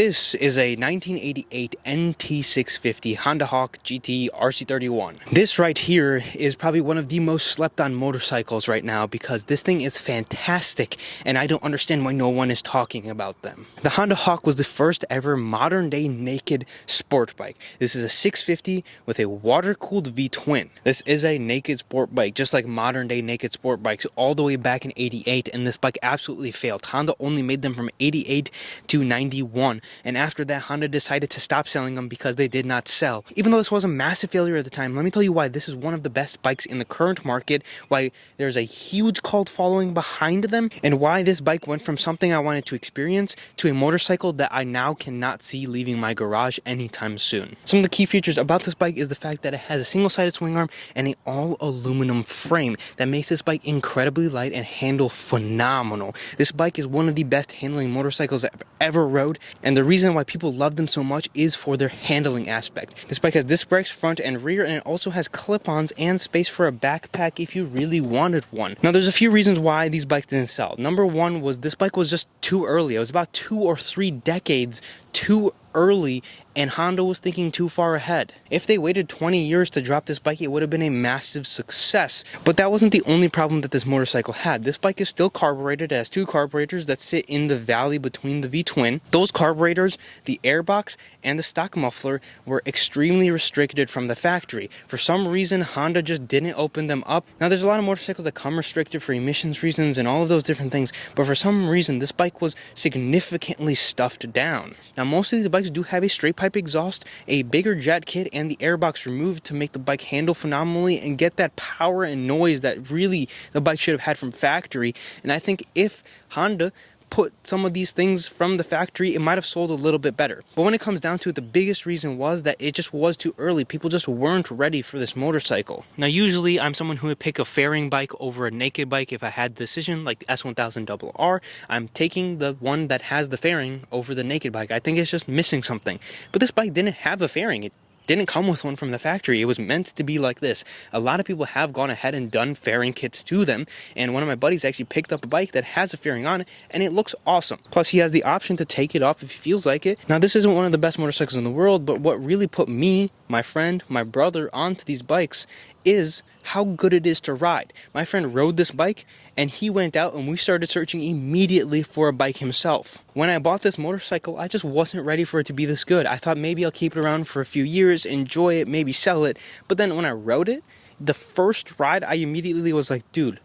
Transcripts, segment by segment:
This is a 1988 Nt650 Honda Hawk GT RC31. This right here is probably one of the most slept on motorcycles right now because this thing is fantastic and I don't understand why no one is talking about them. The Honda Hawk was the first ever modern day naked sport bike. This is a 650 with a water-cooled V-twin. This is a naked sport bike, just like modern day naked sport bikes all the way back in 88, and this bike absolutely failed. Honda only made them from 88 to 91. And after that, Honda decided to stop selling them because they did not sell. Even though this was a massive failure at the time, let me tell you why this is one of the best bikes in the current market, why there's a huge cult following behind them, and why this bike went from something I wanted to experience to a motorcycle that I now cannot see leaving my garage anytime soon. Some of the key features about this bike is the fact that it has a single-sided swing arm and an all-aluminum frame that makes this bike incredibly light and handle phenomenal. This bike is one of the best handling motorcycles I've ever rode, and the reason why people love them so much is for their handling aspect. This bike has disc brakes front and rear, and it also has clip-ons and space for a backpack if you really wanted one. Now there's a few reasons why these bikes didn't sell. Number one was this bike was just too early. It was about 2 or 3 decades too early, and Honda was thinking too far ahead. If they waited 20 years to drop this bike, it would have been a massive success. But that wasn't the only problem that this motorcycle had. This bike is still carbureted. It has 2 carburetors that sit in the valley between the V-twin. Those carburetors, the airbox, and the stock muffler were extremely restricted from the factory. For some reason, Honda just didn't open them up. Now, there's a lot of motorcycles that come restricted for emissions reasons and all of those different things, but for some reason, this bike was significantly stuffed down. Now, most of these bikes do have a straight pipe exhaust, a bigger jet kit, and the airbox removed to make the bike handle phenomenally and get that power and noise that really the bike should have had from factory. And I think if Honda put some of these things from the factory, it might have sold a little bit better. But when it comes down to it, the biggest reason was that it just was too early. People just weren't ready for this motorcycle. Now, usually I'm someone who would pick a fairing bike over a naked bike if I had the decision, like the S1000RR. I'm taking the one that has the fairing over the naked bike. I think it's just missing something. But this bike didn't have a fairing. It didn't come with one from the factory. It was meant to be like this. A lot of people have gone ahead and done fairing kits to them, and one of my buddies actually picked up a bike that has a fairing on it, and it looks awesome. Plus, he has the option to take it off if he feels like it. Now, this isn't one of the best motorcycles in the world, but what really put me, my friend, my brother onto these bikes is how good it is to ride. My friend rode this bike, and he went out and we started searching immediately for a bike himself. When I bought this motorcycle, I just wasn't ready for it to be this good. I thought maybe I'll keep it around for a few years, enjoy it, maybe sell it. But then when I rode it, the first ride, I immediately was like, dude,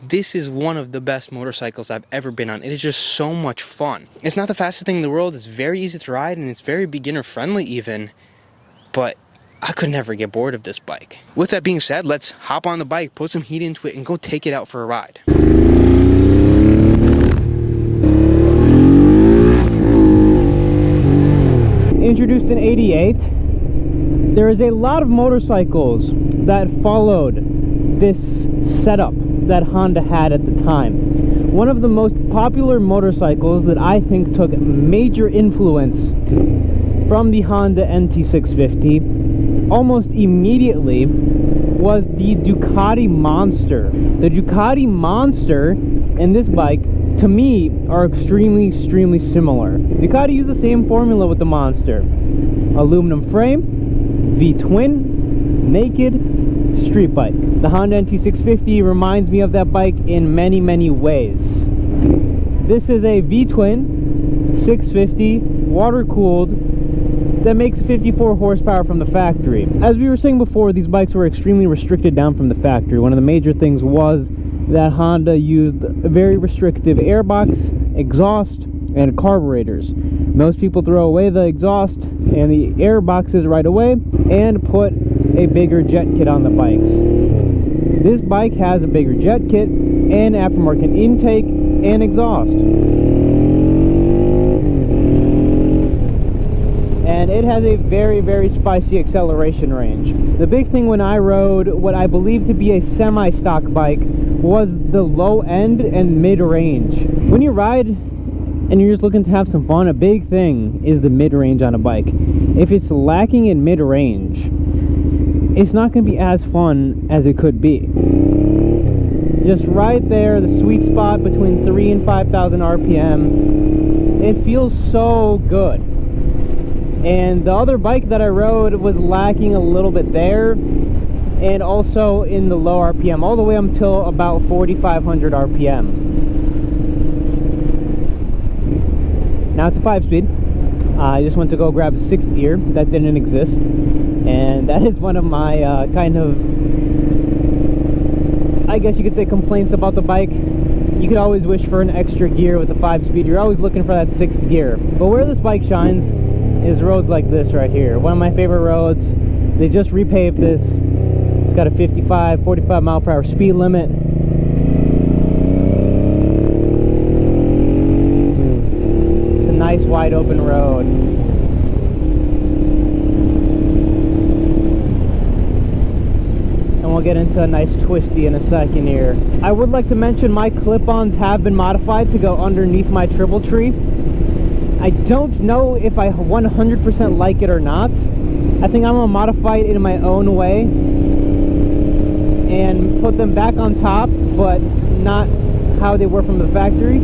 this is one of the best motorcycles I've ever been on. It is just so much fun. It's not the fastest thing in the world. It's very easy to ride, and it's very beginner friendly even. But I could never get bored of this bike. With that being said, let's hop on the bike, put some heat into it, and go take it out for a ride. Introduced in '88, there is a lot of motorcycles that followed this setup that Honda had at the time. One of the most popular motorcycles that I think took major influence from the Honda Nt650 almost immediately was the Ducati Monster. The Ducati Monster and this bike, to me, are extremely similar. Ducati used the same formula with the Monster. Aluminum frame, V-twin, naked, street bike. The Honda Nt650 reminds me of that bike in many ways. This is a V-twin 650, water-cooled, that makes 54 horsepower from the factory. As we were saying before, these bikes were extremely restricted down from the factory. One of the major things was that Honda used a very restrictive airbox, exhaust, and carburetors. Most people throw away the exhaust and the airboxes right away and put a bigger jet kit on the bikes. This bike has a bigger jet kit and aftermarket intake and exhaust. And it has a very spicy acceleration range. The big thing when I rode what I believe to be a semi-stock bike was the low end and mid-range. When you ride and you're just looking to have some fun, a big thing is the mid-range on a bike. If it's lacking in mid-range, it's not going to be as fun as it could be. Just right there, the sweet spot between 3,000 and 5,000 RPM. It feels so good. And the other bike that I rode was lacking a little bit there, and also in the low RPM, all the way until about 4,500 RPM. Now it's a 5-speed. I just went to go grab a 6th gear that didn't exist, and that is one of my kind of, I guess you could say, complaints about the bike. You could always wish for an extra gear with the 5-speed. You're always looking for that 6th gear. But where this bike shines is roads like this right here. One of my favorite roads. They just repaved this. It's got a 45 mile per hour speed limit. It's a nice wide open road. And we'll get into a nice twisty in a second here. I would like to mention my clip-ons have been modified to go underneath my triple tree. I don't know if I 100% like it or not. I think I'm gonna modify it in my own way and put them back on top, but not how they were from the factory.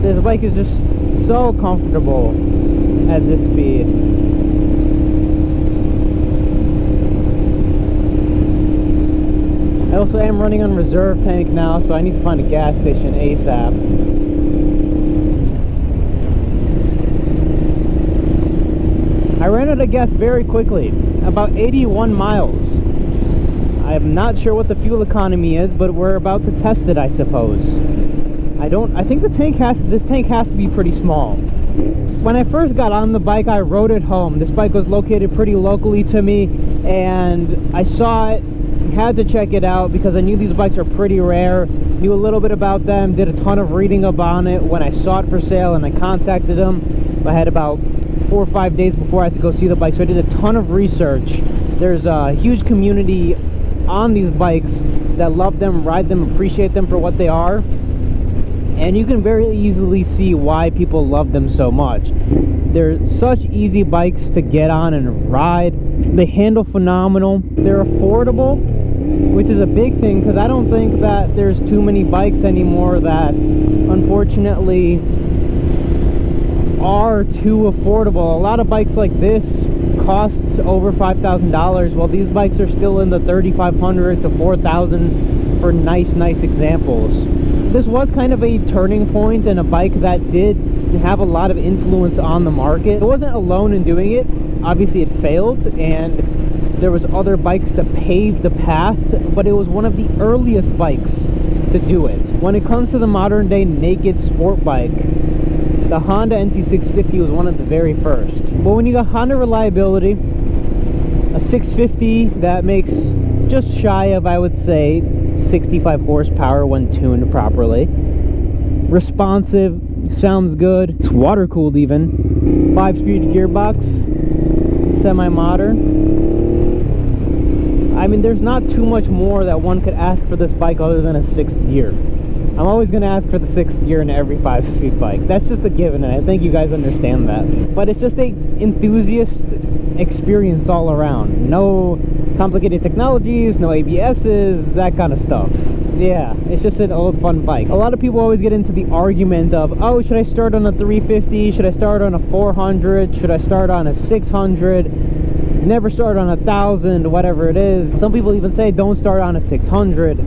This bike is just so comfortable at this speed. I also am running on reserve tank now, so I need to find a gas station ASAP. I ran out of gas very quickly, about 81 miles. I'm not sure what the fuel economy is, but we're about to test it, I suppose. I think this tank has to be pretty small. When I first got on the bike, I rode it home. This bike was located pretty locally to me, and I saw it, had to check it out because I knew these bikes are pretty rare, knew a little bit about them, did a ton of reading about it when I saw it for sale, and I contacted them. I had about 4 or 5 days before I had to go see the bike, so I did a ton of research. There's a huge community on these bikes that love them, ride them, appreciate them for what they are, and you can very easily see why people love them so much. They're such easy bikes to get on and ride. They handle phenomenal. They're affordable, which is a big thing because I don't think that there's too many bikes anymore that unfortunately are too affordable. A lot of bikes like this cost over $5,000, while these bikes are still in the $3,500 to $4,000 for nice examples. This was kind of a turning point and a bike that did have a lot of influence on the market. It wasn't alone in doing it. Obviously it failed and there was other bikes to pave the path, but it was one of the earliest bikes to do it. When it comes to the modern day naked sport bike, the Honda Nt650 was one of the very first. But when you got Honda reliability, a 650 that makes just shy of, I would say, 65 horsepower when tuned properly, responsive, sounds good, it's water cooled even, 5-speed gearbox, semi-modern. I mean, there's not too much more that one could ask for this bike other than a 6th gear. I'm always going to ask for the 6th gear in every 5-speed bike. That's just a given, and I think you guys understand that. But it's just a enthusiast experience all around. No complicated technologies, no ABSs, that kind of stuff. Yeah, it's just an old fun bike. A lot of people always get into the argument of, oh, should I start on a 350? Should I start on a 400? Should I start on a 600? Never start on 1,000, whatever it is. Some people even say don't start on a 600.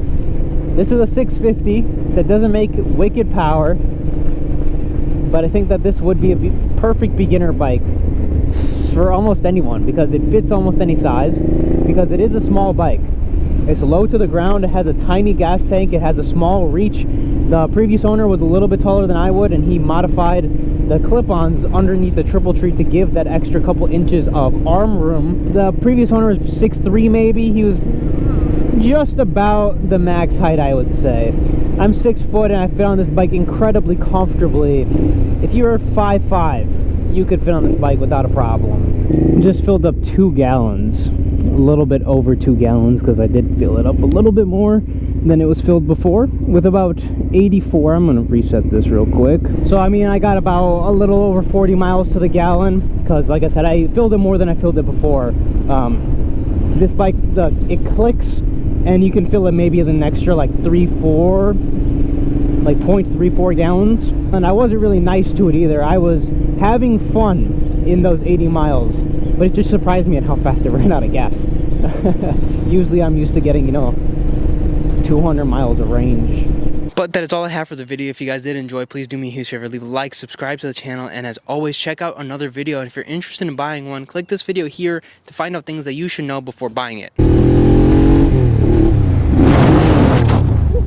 This is a 650 that doesn't make wicked power, but I think that this would be a perfect beginner bike for almost anyone because it fits almost any size, because it is a small bike. It's low to the ground, it has a tiny gas tank, it has a small reach. The previous owner was a little bit taller than I would, and he modified the clip-ons underneath the triple tree to give that extra couple inches of arm room. The previous owner was 6'3" maybe. He was just about the max height, I would say. I'm 6 foot and I fit on this bike incredibly comfortably. If you're 5'5", you could fit on this bike without a problem. Just filled up 2 gallons. A little bit over 2 gallons because I did fill it up a little bit more than it was filled before, with about 84. I'm gonna reset this real quick. So I mean, I got about a little over 40 miles to the gallon because, like I said, I filled it more than I filled it before. This bike, it clicks, and you can fill it maybe with an extra like 0.34 gallons. And I wasn't really nice to it either. I was having fun in those 80 miles, but it just surprised me at how fast it ran out of gas. Usually I'm used to getting, 200 miles of range. But that is all I have for the video. If you guys did enjoy, please do me a huge favor, leave a like, subscribe to the channel, and as always, check out another video. And if you're interested in buying one, click this video here to find out things that you should know before buying it.